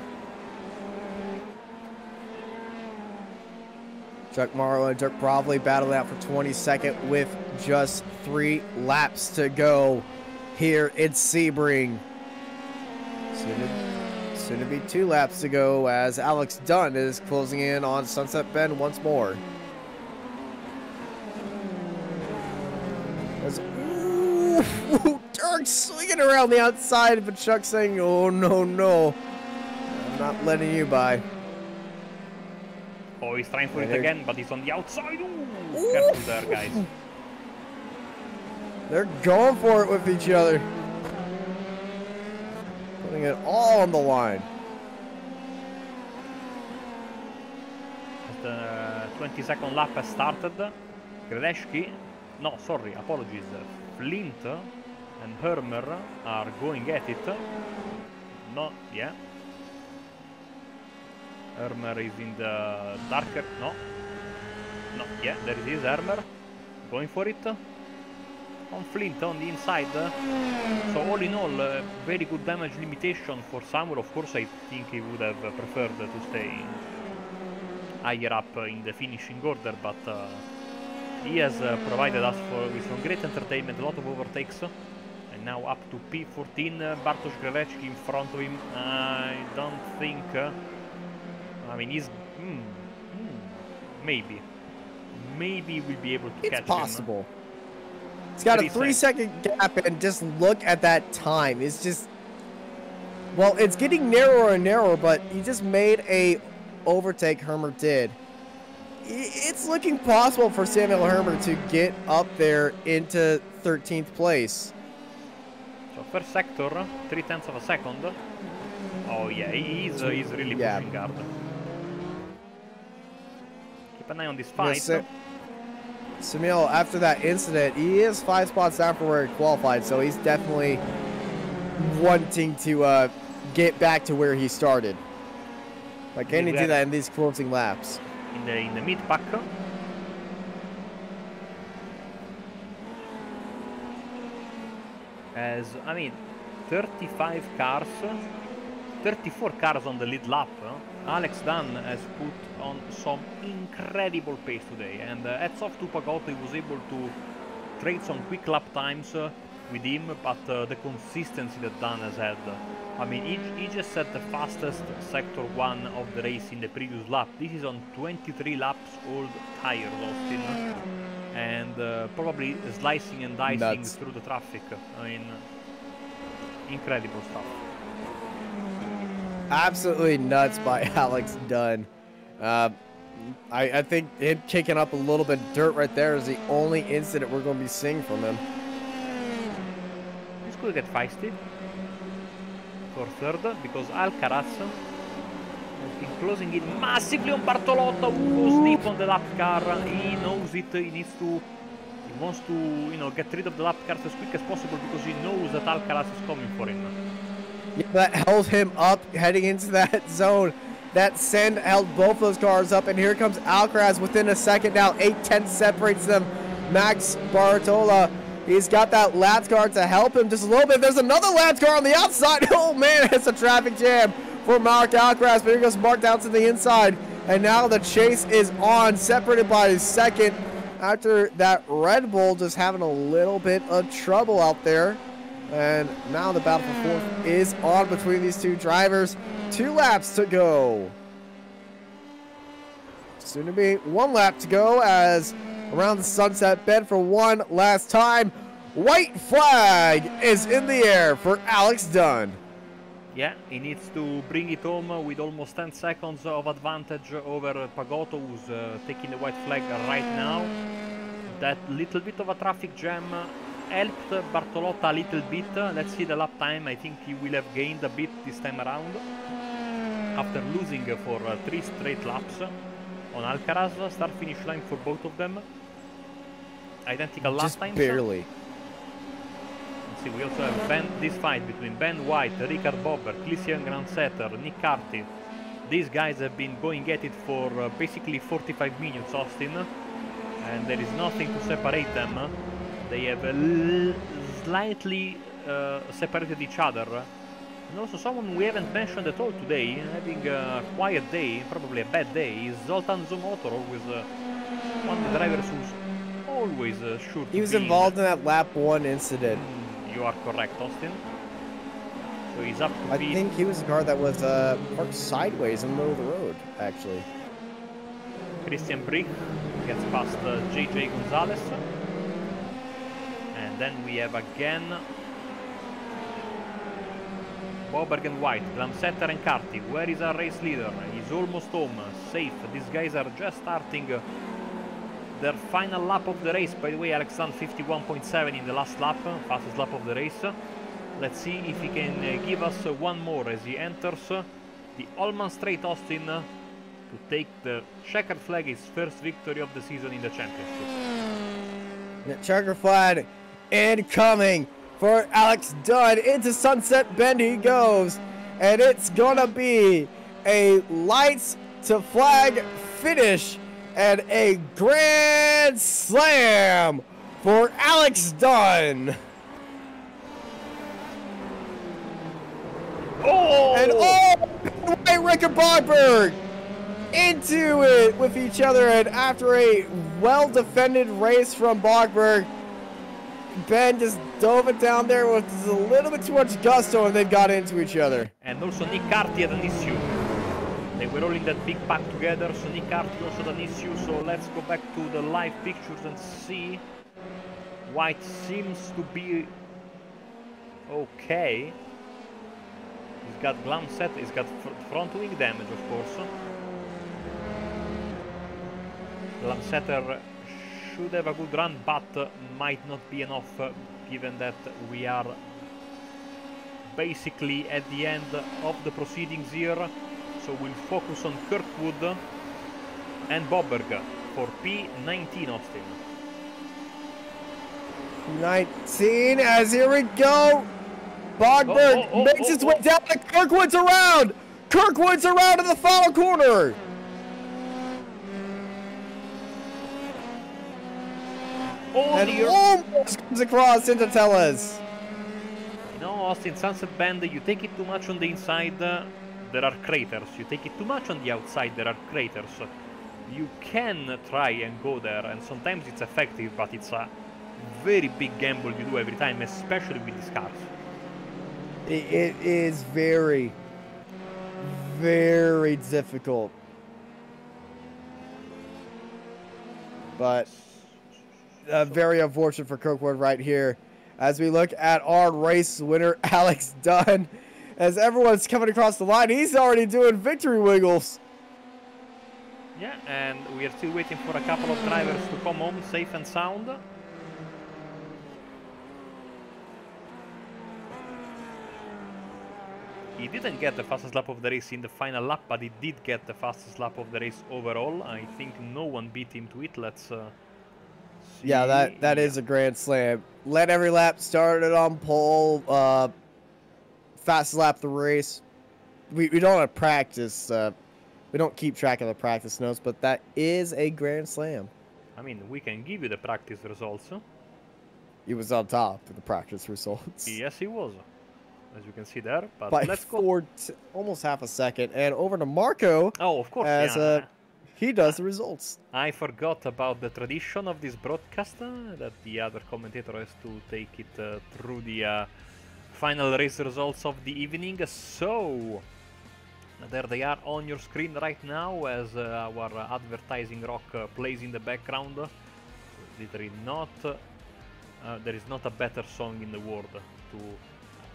Chuck Morrow and Dirk Bravley battled out for 22nd with just 3 laps to go here in Sebring. Soon to be 2 laps to go as Alex Dunn is closing in on Sunset Bend once more. Ooh, Dirk swinging around the outside, but Chuck saying, "Oh no, no, I'm not letting you by." Oh, he's trying for it again, but he's on the outside. Ooh, careful there, guys. They're going for it with each other. Putting it all on the line. As the 22nd lap has started, Gradecki, no, sorry, apologies, Flint and Hermer are going at it. No, yeah. Hermer is in the darker, no, yeah, there it is, Hermer, going for it, on Flint on the inside, so all in all, very good damage limitation for Samuel. Of course, I think he would have preferred to stay higher up in the finishing order, but he has provided us with some great entertainment, a lot of overtakes, and now up to P14, Bartosz Gradecki in front of him. I don't think... I mean, he's... maybe we'll be able to catch him. It's possible. It's got a 3-second gap, and just look at that time. It's just... Well, it's getting narrower and narrower, but he just made a overtake, Hermer did. It's looking possible for Samuel Hermer to get up there into 13th place. So first sector, 0.3 of a second. Oh yeah, he's really pushing hard. Keep an eye on this fight. Yes, Samuel, after that incident, he is 5 spots down from where he qualified, so he's definitely wanting to get back to where he started. Like, can he do that in these closing laps? In the mid pack. As I mean, 35 cars, 34 cars on the lead lap. Alex Dunn has put on some incredible pace today, and hats off to Pagotto. He was able to trade some quick lap times with him, but the consistency that Dunn has had. I mean, he just set the fastest sector 1 of the race in the previous lap. This is on 23 laps old tires, Austin, and probably slicing and dicing through the traffic. I mean, incredible stuff. Absolutely nuts by Alex Dunn. I think him kicking up a little bit of dirt right there is the only incident we're going to be seeing from him. This could get feisty for third because Alcaraz has been closing in massively on Bartolotto, who goes deep on the lap car. He knows it. He wants to, you know, get rid of the lap cars as quick as possible because he knows that Alcaraz is coming for him. Yeah, that held him up heading into that zone. That send held both those cars up, and here comes Alcaraz within a second now. 8-10 separates them. Max Bartola, he's got that lap car to help him just a little bit. There's another lap car on the outside. Oh man, it's a traffic jam for Mark Alcaraz, but here goes Mark down to the inside, and now the chase is on, separated by a second after that Red Bull just having a little bit of trouble out there. And now the battle for fourth is on between these two drivers. 2 laps to go. Soon to be 1 lap to go as around the sunset bend for one last time. White flag is in the air for Alex Dunn. Yeah, he needs to bring it home with almost 10 seconds of advantage over Pagotto, who's taking the white flag right now. That little bit of a traffic jam helped Bartolotta a little bit. Let's see the lap time. I think he will have gained a bit this time around after losing for 3 straight laps on Alcaraz. Start finish line for both of them. Identical lap times. Just barely. Let's see, we also have this fight between Ben White, Richard Bobber, Christian Gransetter, Nick Carty. These guys have been going at it for basically 45 minutes, Austin, and there is nothing to separate them. They have slightly separated each other. And also someone we haven't mentioned at all today, having a quiet day, probably a bad day, is Zoltan Zomotor, always one of the drivers who's always sure to He was involved in that lap 1 incident. You are correct, Austin. So he's up to I think he was the car that was parked sideways in the middle of the road, actually. Christian Brick gets past JJ Gonzalez. And then we have again Boberg and White, Glamsetter and Carty. Where is our race leader? He's almost home, safe. These guys are just starting their final lap of the race. By the way, Alex Dunn 51.7 in the last lap, fastest lap of the race. Let's see if he can give us one more as he enters the Allman Straight, Austin, to take the checkered flag, his first victory of the season in the championship. The checker flag incoming for Alex Dunn. Into Sunset Bend he goes, and it's gonna be a lights to flag finish and a grand slam for Alex Dunn. Oh! And Rick and Bogberg into it with each other, and after a well-defended race from Bogberg, Ben just dove it down there with just a little bit too much gusto, and they've got into each other. And also Nick Carty had an issue. They were all in that big pack together, so Nick Carty also had an issue. So let's go back to the live pictures and see. White seems to be okay. He's got glam set, he's got front wing damage, of course. Glamsetter should have a good run, but might not be enough, given that we are basically at the end of the proceedings here. So we'll focus on Kirkwood and Bobberg for P19, Austin. 19, as here we go. Bogberg makes his way down, and Kirkwood's around. Kirkwood's around in the final corner. And almost comes across into Tellez. No, Austin, Sunset Bend, you take it too much on the inside, there are craters. You take it too much on the outside, there are craters. You can try and go there, and sometimes it's effective, but it's a very big gamble you do every time, especially with these cars. It is very, very difficult. But very unfortunate for Kirkwood right here. As we look at our race winner, Alex Dunn. As everyone's coming across the line, he's already doing victory wiggles. Yeah, and we are still waiting for a couple of drivers to come home safe and sound. He didn't get the fastest lap of the race in the final lap, but he did get the fastest lap of the race overall. I think no one beat him to it. Let's see. Yeah, that is a grand slam. Led every lap, started on pole, fastest lap of the race. We don't have practice. We don't keep track of the practice notes, but that is a grand slam. I mean, we can give you the practice results. He was on top of the practice results. Yes, he was, as you can see there. But by let's go. Almost half a second, and over to Marco. Oh, of course, as yeah. He does the results. I forgot about the tradition of this broadcast, that the other commentator has to take it through the final race results of the evening. So, there they are on your screen right now as our advertising rock plays in the background. Literally not, there is not a better song in the world to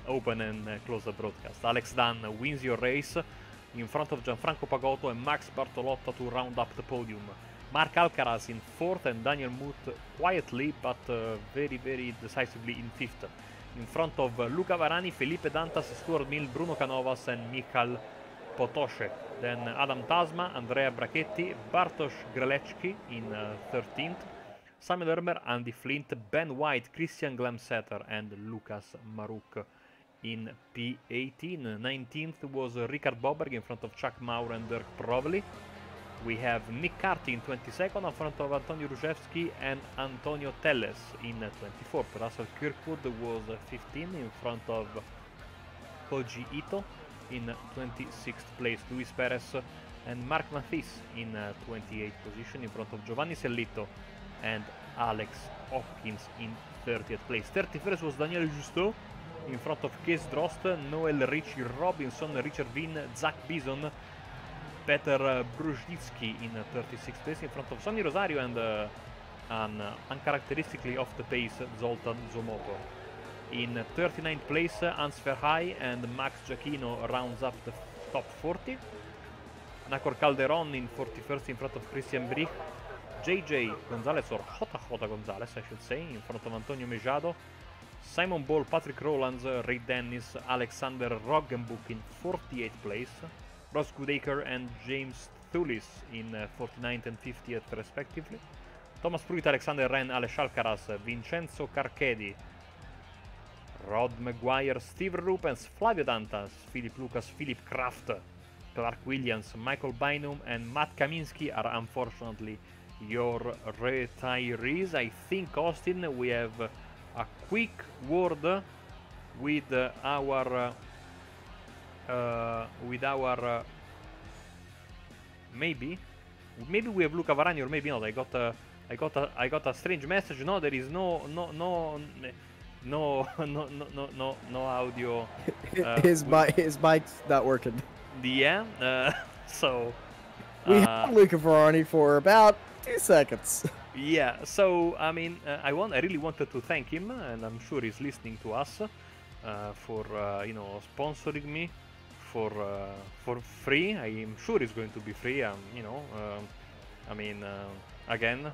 open and close the broadcast. Alex Dan wins your race in front of Gianfranco Pagotto and Max Bartolotta to round up the podium. Marc Alcaraz in 4th and Daniel Muth quietly but very, very decisively in 5th. In front of Luca Varani, Felipe Dantas, Stuart Mill, Bruno Canovas and Michal Potosche. Then Adam Tasma, Andrea Brachetti, Bartosz Grelecki in 13th. Samuel Ermer, Andy Flint, Ben White, Christian Glamsetter and Lucas Maruk in P18. 19th was Richard Boberg in front of Chuck Maurer and Dirk Provely. We have Nick Carty in 22nd in front of Antonio Ruzhevsky and Antonio Telles in 24th. Russell Kirkwood was 15 in front of Koji Ito in 26th place. Luis Perez and Mark Mathis in 28th position in front of Giovanni Sellito and Alex Hopkins in 30th place. 31st was Daniel Justeau in front of Kees Drost, Noel Richie Robinson, Richard Vin, Zach Bison, Peter Brzezinski in 36th place in front of Sonny Rosario and an uncharacteristically off the pace Zoltan Zomoto. In 39th place, Hans Verheij and Max Giacchino rounds up the top 40. Nacor Calderon in 41st in front of Christian Brich. JJ Gonzalez, or Jota Gonzalez I should say, in front of Antonio Mejado. Simon Ball, Patrick Rowlands, Ray Dennis, Alexander Roggenbuch in 48th place. Ross Goodacre and James Thulis in 49th and 50th respectively. Thomas Pruitt, Alexander Ren, Alex Alcaraz, Vincenzo Carchedi, Rod Maguire, Steve Rupens, Flavio Dantas, Philip Lucas, Philip Kraft, Clark Williams, Michael Bynum and Matt Kaminski are unfortunately your retirees. I think, Austin, we have a quick word with our maybe we have Luca Varani or maybe not. I got a strange message. No, there is no audio. His mic's not working. Yeah. So we have Luca Varani for about 2 seconds. Yeah, so I mean, I really wanted to thank him, and I'm sure he's listening to us, for you know, sponsoring me for free. I'm sure it's going to be free. You know, I mean, again,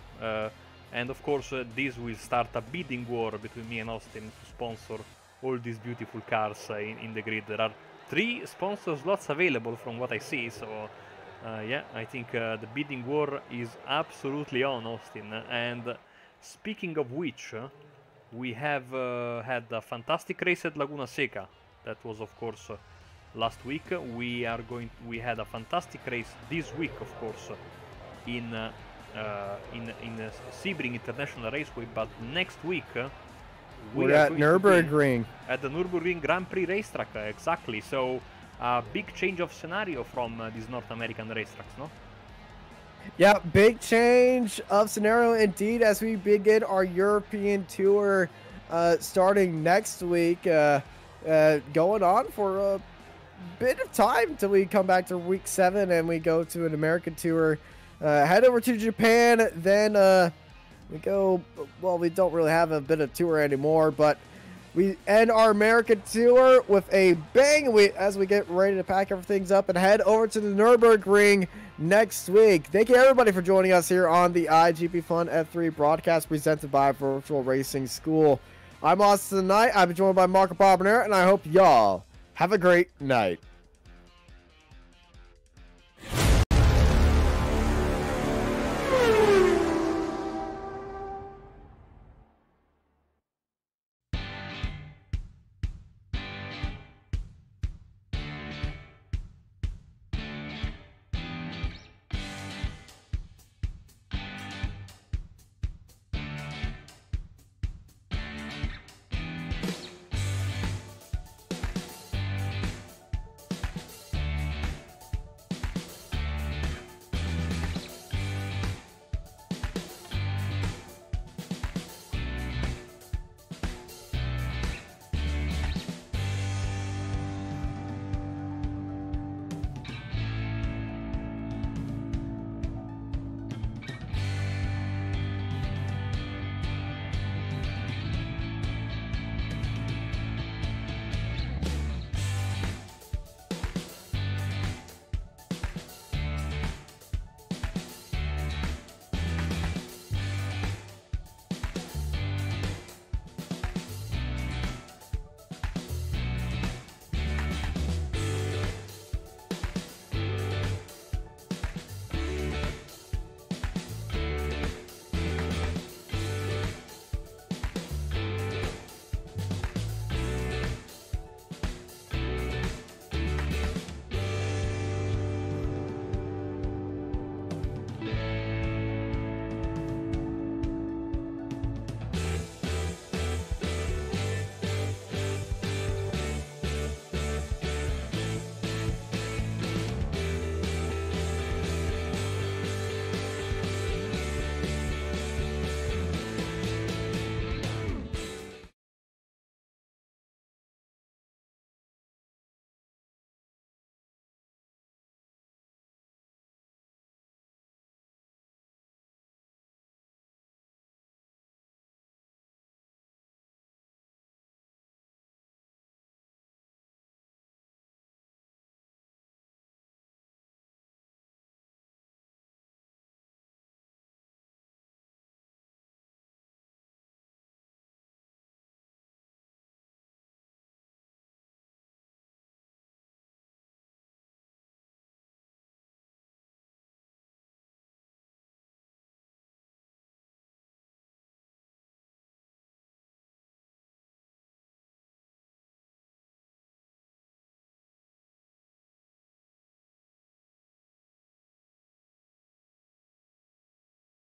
and of course, this will start a bidding war between me and Austin to sponsor all these beautiful cars in the grid. There are 3 sponsor slots available from what I see, so. Yeah, I think the bidding war is absolutely on, Austin. And speaking of which, we have had a fantastic race at Laguna Seca. That was, of course, last week. We had a fantastic race this week, of course, in Sebring International Raceway. But next week, we're at Nürburgring. At the Nürburgring Grand Prix racetrack, exactly. So. A big change of scenario from these North American racetracks, no? Yeah, big change of scenario indeed as we begin our European tour starting next week. Going on for a bit of time until we come back to week 7 and we go to an American tour. Head over to Japan, then we go, well, we don't really have a bit of tour anymore, but we end our American tour with a bang as we get ready to pack everything up and head over to the Nürburgring next week. Thank you, everybody, for joining us here on the iGPFun-F3 broadcast presented by Virtual Racing School. I'm Austin tonight. I've been joined by Marco Barbonera, and I hope y'all have a great night.